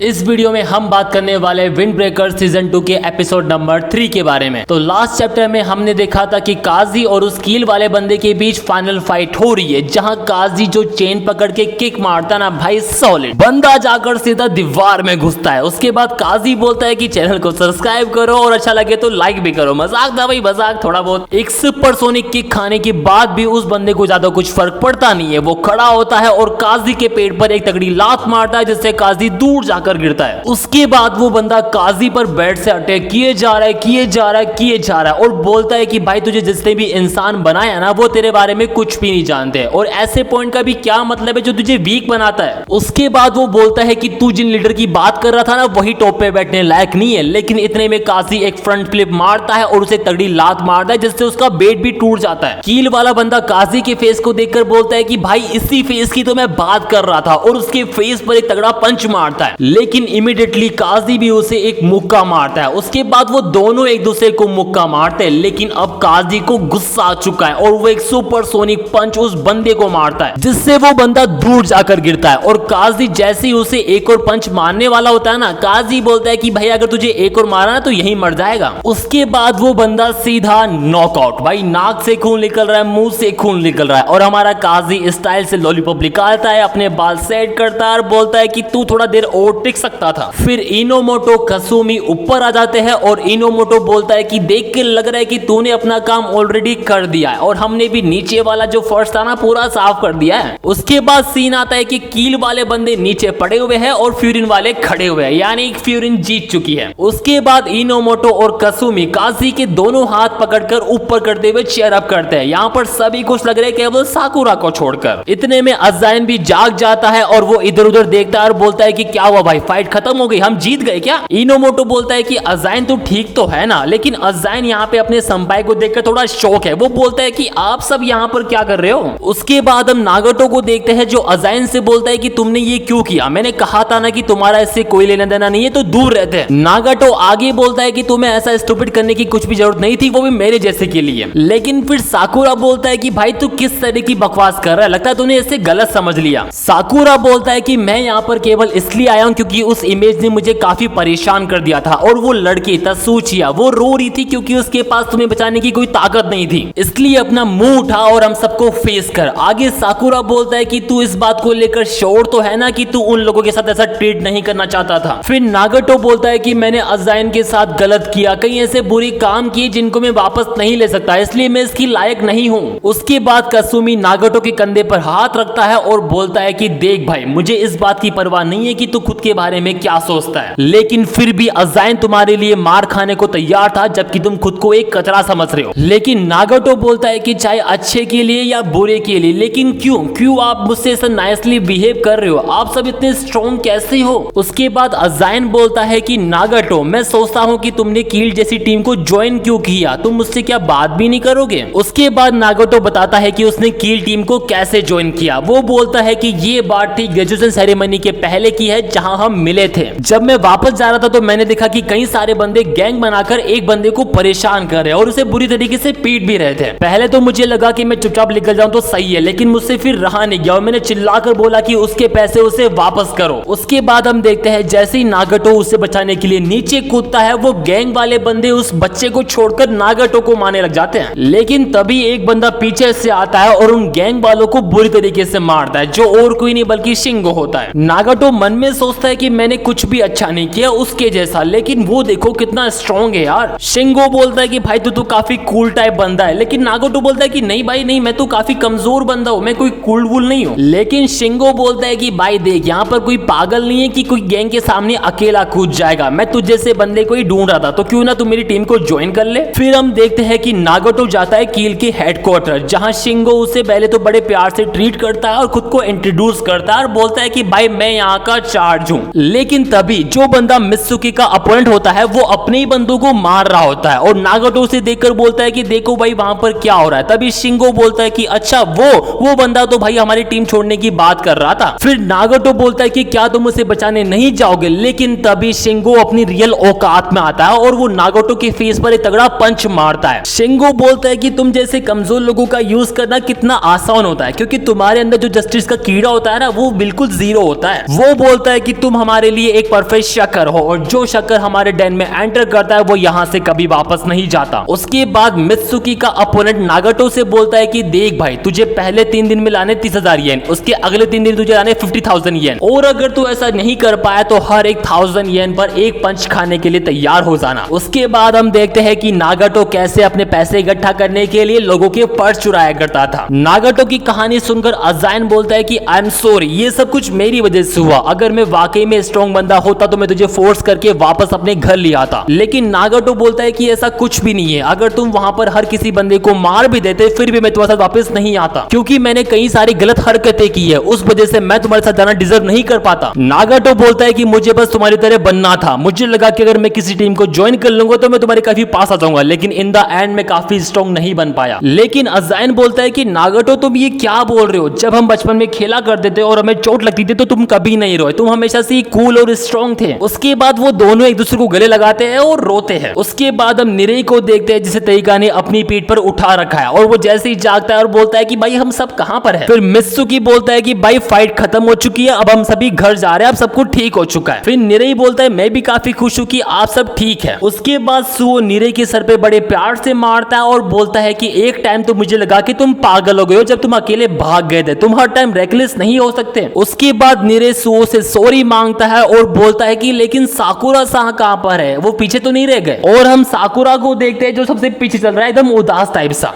इस वीडियो में हम बात करने वाले विंड ब्रेकर सीजन 2 के एपिसोड नंबर 3 के बारे में। तो लास्ट चैप्टर में हमने देखा था कि काजी और उस कील वाले बंदे के बीच फाइनल फाइट हो रही है, जहां काजी जो चेन पकड़ के किक मारता ना भाई सॉलिड, बंदा जाकर सीधा दीवार में घुसता है। उसके बाद काजी बोलता है कि चैनल को सब्सक्राइब करो और अच्छा लगे तो लाइक भी करो। मजाक था भाई, मजाक थोड़ा बहुत। एक सुपरसोनिक किक खाने के बाद भी उस बंदे को ज्यादा कुछ फर्क पड़ता नहीं है। वो खड़ा होता है और काजी के पेट पर एक तगड़ी लात मारता है, जिससे काजी दूर जाकर गिरता है। उसके बाद वो बंदा काजी पर बेड से अटैक किए जा रहा है और बोलता है कि भाई तुझे जिसने भी इंसान बनाया ना वो तेरे बारे में कुछ भी नहीं जानते और ऐसे पॉइंट का भी क्या मतलब है जो तुझे वीक बनाता है। उसके बाद वो बोलता है कि तू जिन लीडर की बात कर रहा था ना वही टॉप पे बैठने लायक नहीं है। लेकिन इतने में काजी एक फ्रंट फ्लिप मारता है और उसे तगड़ी लात मारता है, जिससे उसका बेड भी टूट जाता है। कील वाला बंदा काजी के फेस को देखकर बोलता है कि भाई इसी फेस की तो मैं बात कर रहा था और उसके फेस पर एक तगड़ा पंच मारता है। लेकिन इमीडिएटली काजी भी उसे एक मुक्का मारता है। उसके बाद वो दोनों एक दूसरे को मुक्का मारते हैं, लेकिन अब काजी को गुस्सा आ चुका है और वो एक सुपरसोनिक पंच उस बंदे को मारता है, जिससे वो बंदा दूर जाकर गिरता है। और काजी जैसे ही उसे एक और पंच मारने वाला होता है ना, काजी बोलता है कि भाई अगर तुझे एक और मारा ना तो यही मर जाएगा। उसके बाद वो बंदा सीधा नॉकआउट, भाई नाक से खून निकल रहा है, मुंह से खून निकल रहा है और हमारा काजी स्टाइल से लॉलीपॉप निकालता है, अपने बाल सेट करता है और बोलता है कि तू थोड़ा देर और टिक सकता था। फिर इनोमोटो कसूमी ऊपर आ जाते हैं और इनोमोटो बोलता है कि देख के लग रहा है कि तूने अपना काम ऑलरेडी कर दिया है और हमने भी नीचे वाला जो फर्श था ना पूरा साफ कर दिया है। उसके बाद सीन आता है कि कील वाले बंदे नीचे पड़े हुए हैं और फ्यूरिन वाले खड़े हुए हैं, यानी फ्यूरिन जीत चुकी है। उसके बाद इनोमोटो और कसूमी काजी के दोनों हाथ पकड़कर ऊपर करते हुए चेयर अप करते हैं। यहाँ पर सभी खुश लग रहे केवल साकुरा को छोड़कर। इतने में अजाइन भी जाग जाता है और वो इधर उधर देखता है और बोलता है कि क्या हुआ भाई, फाइट खत्म हो गई, हम जीत गए क्या? इनोमोटो बोलता है कि अजाइन तो ठीक तो है ना, लेकिन अजाइन यहाँ पे अपने संपाई को देखकर थोड़ा शौक है। वो बोलता है कि आप सब यहाँ पर क्या कर रहे हो? उसके बाद हम नागोटो को देखते हैं जो अजाइन से बोलता है कि तुमने ये क्यों किया? मैंने कहा था ना कि तुम्हारा इससे कोई लेना देना नहीं है, तो दूर रहते हैं। नागोटो आगे बोलता है कि तुम्हें ऐसा स्टूपिड करने की कुछ भी जरूरत नहीं थी, वो भी मेरे जैसे के लिए। लेकिन फिर साकुरा बोलता है कि भाई तू किस तरह की बकवास कर रहा है, लगता है तूने इससे गलत समझ लिया। साकुरा बोलता है कि मैं यहाँ पर केवल इसलिए आया हूँ क्योंकि उस इमेज ने मुझे काफी परेशान कर दिया था और वो लड़की तसुचिया वो रो रही थी क्योंकि उसके पास तुम्हें बचाने की कोई ताकत नहीं थी, इसलिए अपना मुंह उठा और हम सबको फेस कर। आगे साकुरा बोलता है कि तू इस बात को लेकर श्योर तो है ना कि तू उन लोगों के साथ ऐसा ट्रीट नहीं करना चाहता था? फिर नागोटो बोलता है कि मैंने अजाइन के साथ गलत किया, कई ऐसे बुरी काम किए जिनको मैं वापस नहीं ले सकता, इसलिए मैं इसकी लायक नहीं हूँ। उसके बाद कसूमी नागोटो के कंधे पर हाथ रखता है और बोलता है कि देख भाई मुझे इस बात की परवाह नहीं है कि तू खुद के बारे में क्या सोचता है, लेकिन फिर भी अजाइन तुम्हारे लिए मार खाने को तैयार था जबकि तुम खुद को एक कचरा समझ रहे हो। लेकिन नागोटो बोलता है कि चाहे अच्छे के लिए या बुरे के लिए, लेकिन क्यों आप मुझसे ऐसा नाइसली बिहेव कर रहे हो? आप सब इतने स्ट्रॉन्ग कैसे हो? उसके बाद अजाइन बोलता है कि नागोटो मैं सोचता हूँ कि तुमने कील जैसी टीम को ज्वाइन क्यों किया, तुम मुझसे क्या बात भी नहीं करोगे? उसके बाद नागोटो बताता है कि उसने कील टीम को कैसे ज्वाइन किया। वो बोलता है कि ये बात थी ग्रेजुएशन सेरेमनी के पहले की है जहां हम मिले थे। जब मैं वापस जा रहा था तो मैंने देखा कि कई सारे बंदे गैंग बनाकर एक बंदे को परेशान कर रहे हैं और उसे बुरी तरीके से पीट भी रहे थे। पहले तो मुझे लगा कि मैं चुपचाप निकल जाऊं तो सही है, लेकिन मुझसे फिर रहा नहीं गया और मैंने चिल्लाकर बोला कि उसके पैसे उसे वापस करो। उसके बाद हम देखते हैं जैसे ही नागोटो उसे बचाने के लिए नीचे कूदता है, वो गैंग वाले बंदे उस बच्चे को छोड़कर नागोटो को मारने लग जाते हैं। लेकिन तभी एक बंदा पीछे से आता है और उन गैंग वालों को बुरी तरीके से मारता है, जो और कोई नहीं बल्कि शिंगो होता है। नागोटो मन में सोचता है कि मैंने कुछ भी अच्छा नहीं किया उसके जैसा, लेकिन वो देखो कितना स्ट्रॉन्ग है यार। शिंगो बोलता है कि भाई तू तो काफी कूल टाइप बंदा है, लेकिन नागोटो बोलता है कि नहीं भाई नहीं, मैं तो काफी कमजोर बंदा हूँ, मैं कोई कूल वूल नहीं हूँ। लेकिन शिंगो बोलता है कि भाई देख यहाँ पर कोई पागल नहीं है कि कोई गैंग के सामने अकेला कूद जाएगा, मैं तुझ जैसे बंदे को ही ढूंढ रहा था, तो क्यों ना तू मेरी टीम को ज्वाइन कर ले। फिर हम देखते हैं कि नागोटो जाता है कील के हेडक्वार्टर, जहाँ शिंगो उसे पहले तो बड़े प्यार से ट्रीट करता है और खुद को इंट्रोड्यूस करता है और बोलता है कि भाई मैं यहाँ का चार्ज हूँ। लेकिन तभी जो बंदा मित्सुकी का अपोनेंट होता है वो अपने ही बंदों को मार रहा होता है और नागोटो उसे देखकर बोलता है कि देखो भाई वहां पर क्या हो रहा है। तभी शिंगो बोलता है कि अच्छा वो बंदा तो भाई हमारी टीम छोड़ने की बात कर रहा था। फिर नागोटो बोलता है कि क्या तुम उसे बचाने नहीं जाओगे, लेकिन तभी शिंगो अपनी रियल औकात में आता है और वो नागोटो के फेस पर एक तगड़ा पंच मारता है। शिंगो बोलता है कि तुम जैसे कमजोर लोगों का यूज करना कितना आसान होता है, क्योंकि तुम्हारे अंदर जो जस्टिस का कीड़ा होता है ना वो बिल्कुल जीरो होता है। वो बोलता है कि तुम हमारे लिए एक परफेक्ट शक्कर हो और जो शक्कर हमारे डैन में एंटर करता है वो यहाँ से कभी वापस नहीं जाता। उसके बाद मित्सुकी का अपोनेंट नागाटो से बोलता है कि देख भाई, तुझे पहले 3 दिन में लाने 30,000 येन, उसके अगले 3 दिन तुझे लाने 50,000 येन, और अगर तू ऐसा नहीं कर पाया तो हर एक 1000 येन पर एक पंच खाने के लिए तैयार हो जाना। उसके बाद हम देखते हैं कि नागाटो कैसे अपने पैसे इकट्ठा करने के लिए लोगों के पर्स चुराया करता था। नागाटो की कहानी सुनकर अजाइन बोलता है कि आई एम सॉरी, ये सब कुछ मेरी वजह से हुआ, अगर मैं वाकई में स्ट्रॉन्ग बंदा होता तो मैं तुझे फोर्स करके वापस अपने घर ले आता। लेकिन नागाटो बोलता है कि ऐसा कुछ भी नहीं है, अगर तुम वहां पर हर किसी बंदे को मार भी देते फिर भी मैं तुम्हारे साथ वापस नहीं आता, क्योंकि मैंने कई सारी गलत हरकतें की है, उस वजह से मैं तुम्हारे साथ जाना डिजर्व नहीं कर पाता। नागाटो बोलता है कि मुझे बस तुम्हारी तरह बनना था, मुझे लगा कि अगर मैं किसी टीम को ज्वाइन कर लूंगा तो मैं तुम्हारे काफी पास आ जाऊंगा, लेकिन इन द एंड में काफी स्ट्रॉन्ग नहीं बन पाया। लेकिन अजाइन बोलता है कि नागाटो तुम ये क्या बोल रहे हो, जब हम बचपन में खेला करते थे और हमें चोट लगती थी तो तुम कभी नहीं रोए, तुम हमेशा से कूल और स्ट्रॉन्ग थे। उसके बाद वो दोनों एक दूसरे को गले लगाते हैं और रोते हैं। उसके बाद हम निरे को देखते हैं जिसे तरीका ने अपनी पीठ पर उठा रखा है और वो जैसे ही जागता है और बोलता है कि भाई हम सब कहां पर है। फिर मित्सुकी बोलता है कि भाई फाइट खत्म हो चुकी है, अब हम सभी घर जा रहे हैं, अब सब कुछ ठीक हो चुका है। फिर निरे बोलता है मैं भी काफी खुश हूं कि आप सब ठीक है। उसके बाद सुओ निरे के सर पे बड़े प्यार से मारता है और बोलता है कि एक टाइम तो मुझे लगा कि तुम पागल हो गए हो जब तुम अकेले भाग गए थे, तुम हर टाइम रेकलेस नहीं हो सकते। उसके बाद निरे सुओ से सॉरी मांगता है और बोलता है कि लेकिन साकुरा सा कहां पर है, वो पीछे तो नहीं रह गए। और हम साकुरा को देखते हैं जो सबसे पीछे चल रहा है एकदम उदास टाइप सा।